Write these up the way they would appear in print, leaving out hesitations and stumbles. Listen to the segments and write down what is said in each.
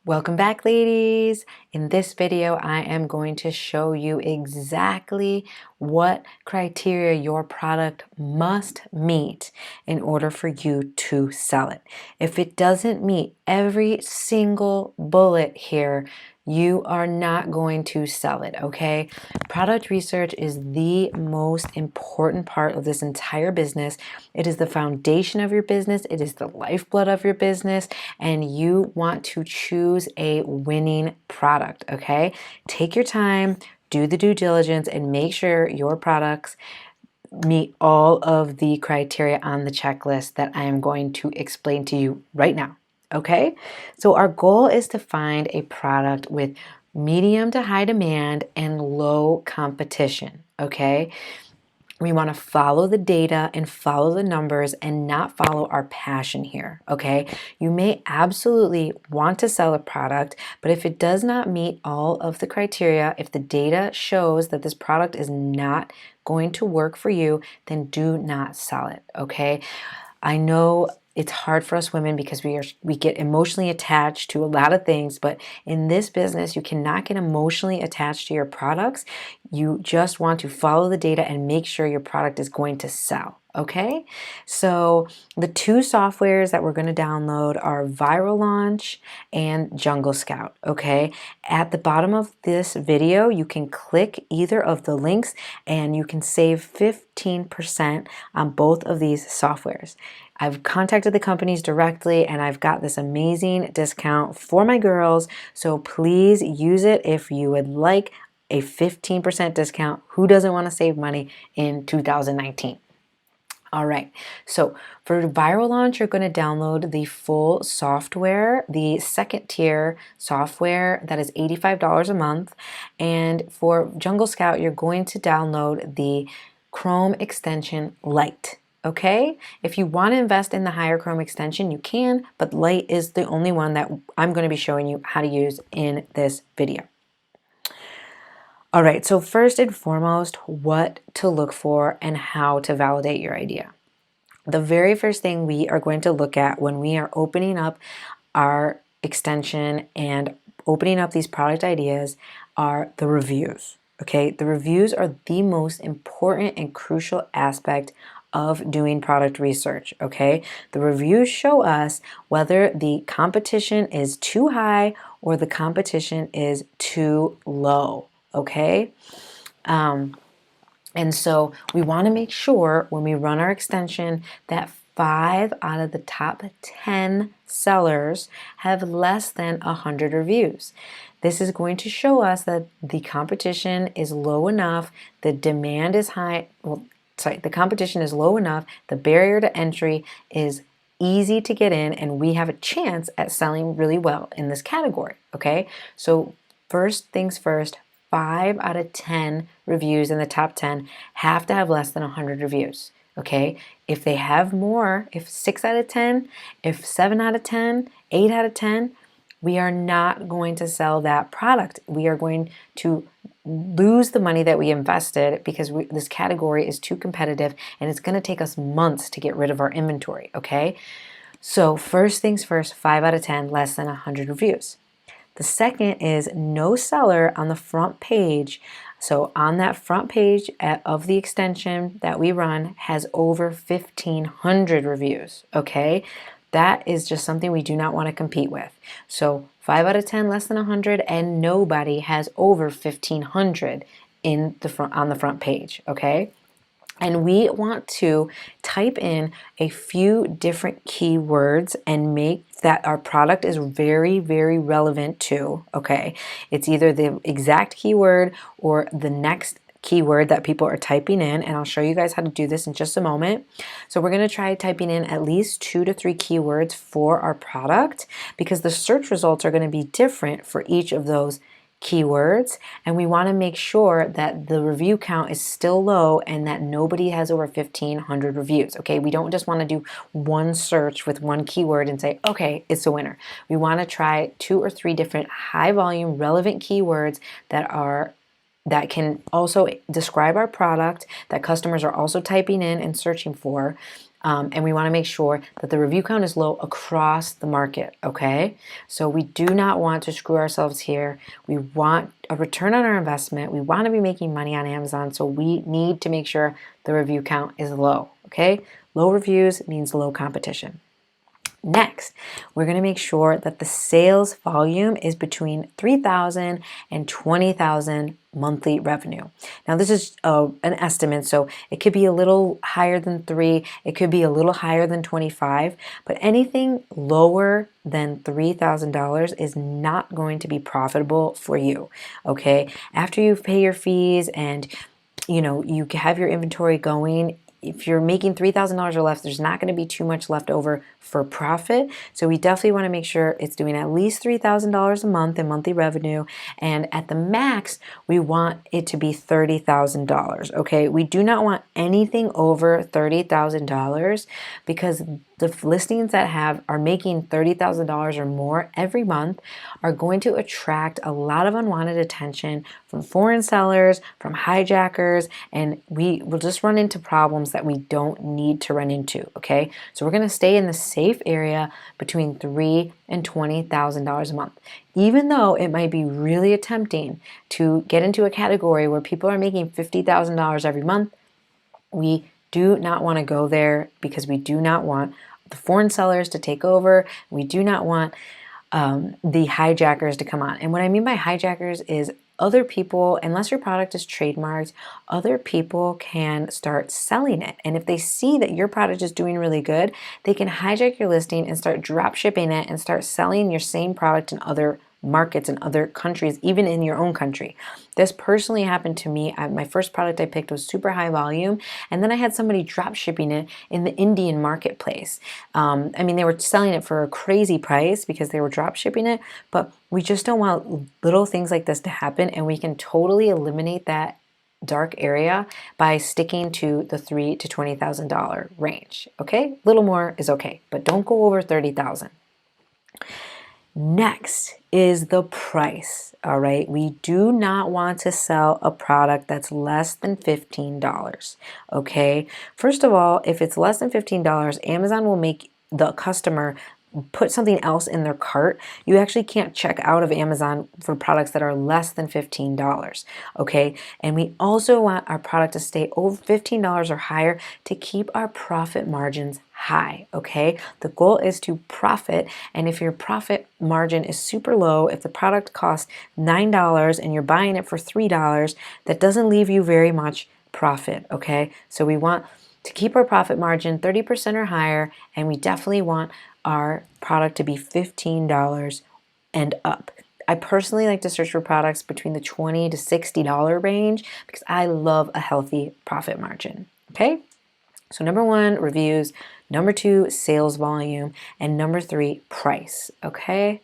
Welcome back, ladies. In this video, I am going to show you exactly what criteria your product must meet in order for you to sell it. If it doesn't meet every single bullet here, you are not going to sell it, okay? Product research is the most important part of this entire business. It is the foundation of your business. It is the lifeblood of your business, and you want to choose a winning product, okay? Take your time, do the due diligence, and make sure your products meet all of the criteria on the checklist that I am going to explain to you right now. Okay, so our goal is to find a product with medium to high demand and low competition. Okay, we want to follow the data and follow the numbers and not follow our passion here, okay? You may absolutely want to sell a product, but if it does not meet all of the criteria, if the data shows that this product is not going to work for you, then do not sell it, okay? I know it's hard for us women because we get emotionally attached to a lot of things, but in this business, you cannot get emotionally attached to your products. You just want to follow the data and make sure your product is going to sell. Okay, so the two softwares that we're going to download are Viral Launch and Jungle Scout. Okay, at the bottom of this video, you can click either of the links and you can save 15% on both of these softwares. I've contacted the companies directly and I've got this amazing discount for my girls. So please use it if you would like a 15% discount. Who doesn't want to save money in 2019? All right, so for Viral Launch, you're going to download the full software, the second tier software that is $85 a month. And for Jungle Scout, you're going to download the Chrome extension Lite. Okay, if you want to invest in the higher Chrome extension, you can, but Lite is the only one that I'm going to be showing you how to use in this video. All right, so first and foremost, what to look for and how to validate your idea. The very first thing we are going to look at when we are opening up our extension and opening up these product ideas are the reviews. Okay, the reviews are the most important and crucial aspect of doing product research. Okay, the reviews show us whether the competition is too high or the competition is too low. Okay, and so we want to make sure when we run our extension that 5 out of the top 10 sellers have less than 100 reviews. This is going to show us that the competition is low enough, the demand is high, the competition is low enough, the barrier to entry is easy to get in, and we have a chance at selling really well in this category, okay? So first things first, 5 out of 10 reviews in the top 10 have to have less than 100 reviews, okay? If they have more, if 6 out of 10, if 7 out of 10, 8 out of 10, we are not going to sell that product. We are going to lose the money that we invested because this category is too competitive and it's going to take us months to get rid of our inventory, okay? So first things first, 5 out of 10, less than 100 reviews. The second is no seller on the front page. So on that front page of the extension that we run has over 1,500 reviews, okay? That is just something we do not want to compete with. So 5 out of 10 less than 100, and nobody has over 1,500 in the front, on the front page, okay? And we want to type in a few different keywords and make that our product is very, very relevant to, okay? It's either the exact keyword or the next keyword that people are typing in, and I'll show you guys how to do this in just a moment. So we're going to try typing in at least 2 to 3 keywords for our product because the search results are going to be different for each of those keywords, and we want to make sure that the review count is still low and that nobody has over 1,500 reviews. Okay, we don't just want to do one search with one keyword and say, okay, it's a winner. We want to try 2 or 3 different high volume relevant keywords that can also describe our product, that customers are also typing in and searching for, And we want to make sure that the review count is low across the market, okay? So we do not want to screw ourselves here. We want a return on our investment. We want to be making money on Amazon, so we need to make sure the review count is low, okay? Low reviews means low competition. Next, we're going to make sure that the sales volume is between 3,000 and 20,000 monthly revenue. Now, this is an estimate, so it could be a little higher than 3, it could be a little higher than 25, but anything lower than $3,000 is not going to be profitable for you, okay? After you pay your fees and you have your inventory going, if you're making $3,000 or less, there's not going to be too much left over for profit. So we definitely want to make sure it's doing at least $3,000 a month in monthly revenue. And at the max, we want it to be $30,000. Okay. We do not want anything over $30,000 because the listings that are making $30,000 or more every month are going to attract a lot of unwanted attention from foreign sellers, from hijackers, and we will just run into problems that we don't need to run into, okay? So we're going to stay in the safe area between $3,000 and $20,000 a month. Even though it might be really tempting to get into a category where people are making $50,000 every month, we do not want to go there because we do not want the foreign sellers to take over. We do not want the hijackers to come on. And what I mean by hijackers is other people, unless your product is trademarked, other people can start selling it. And if they see that your product is doing really good, they can hijack your listing and start drop shipping it and start selling your same product in other markets and other countries, even in your own country. This personally happened to me. My first product I picked was super high volume, and then I had somebody drop shipping it in the Indian marketplace. They were selling it for a crazy price because they were drop shipping it, but we just don't want little things like this to happen, and we can totally eliminate that dark area by sticking to the $3,000 to $20,000 range. Okay, little more is okay, but don't go over 30,000. Next is the price, all right? We do not want to sell a product that's less than $15, okay? First of all, if it's less than $15, Amazon will make the customer put something else in their cart. You actually can't check out of Amazon for products that are less than $15, okay? And we also want our product to stay over $15 or higher to keep our profit margins high, okay? The goal is to profit, and if your profit margin is super low, if the product costs $9 and you're buying it for $3, that doesn't leave you very much profit, okay? So we want to keep our profit margin 30% or higher, and we definitely want our product to be $15 and up. I personally like to search for products between the $20 to $60 range because I love a healthy profit margin, okay? So number 1, reviews. Number 2, sales volume. And number 3, price, okay?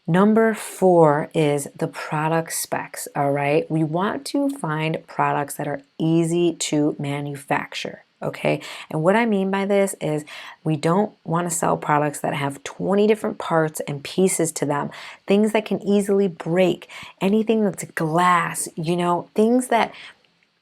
Number 4 is the product specs, all right? We want to find products that are easy to manufacture, okay? And what I mean by this is we don't want to sell products that have 20 different parts and pieces to them, things that can easily break, anything that's glass, things that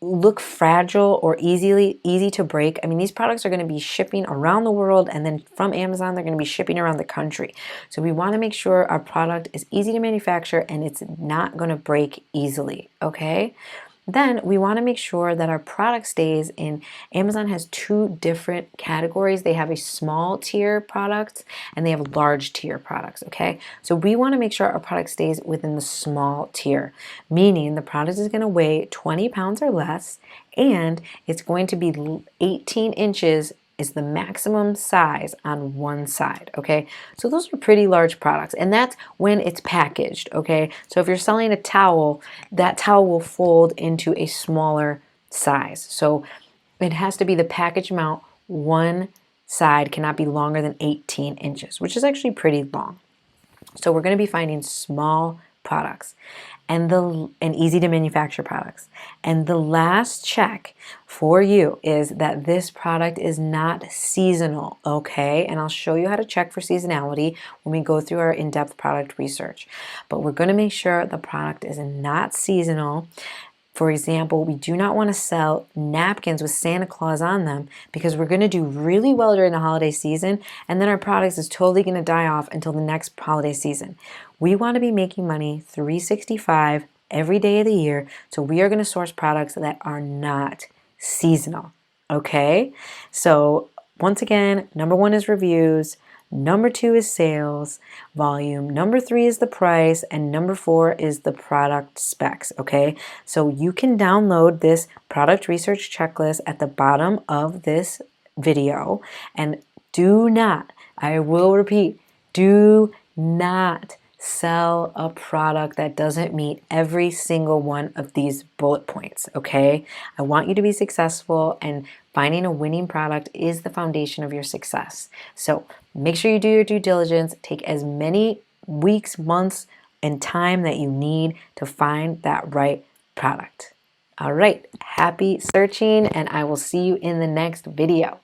look fragile or easy to break. These products are going to be shipping around the world, and then from Amazon they're going to be shipping around the country. So we want to make sure our product is easy to manufacture and it's not going to break easily, okay? Then we want to make sure that our product stays in. Amazon has 2 different categories. They have a small tier products and they have large tier products, okay? So we want to make sure our product stays within the small tier, meaning the product is going to weigh 20 pounds or less, and it's going to be 18 inches is the maximum size on one side, okay? So those are pretty large products, and that's when it's packaged, okay? So if you're selling a towel, that towel will fold into a smaller size. So it has to be the package amount. One side cannot be longer than 18 inches, which is actually pretty long. So we're going to be finding small products and easy to manufacture products. And the last check for you is that this product is not seasonal, okay? And I'll show you how to check for seasonality when we go through our in-depth product research. But we're going to make sure the product is not seasonal. For example, we do not want to sell napkins with Santa Claus on them because we're going to do really well during the holiday season, and then our products is totally going to die off until the next holiday season. We want to be making money 365 every day of the year, so we are going to source products that are not seasonal. Okay? So once again, number 1 is reviews. Number 2 is sales volume. Number 3 is the price. And number 4 is the product specs. Okay, so you can download this product research checklist at the bottom of this video. And do not, I will repeat, do not sell a product that doesn't meet every single one of these bullet points. Okay, I want you to be successful, and finding a winning product is the foundation of your success. So make sure you do your due diligence. Take as many weeks, months, and time that you need to find that right product. All right, happy searching, and I will see you in the next video.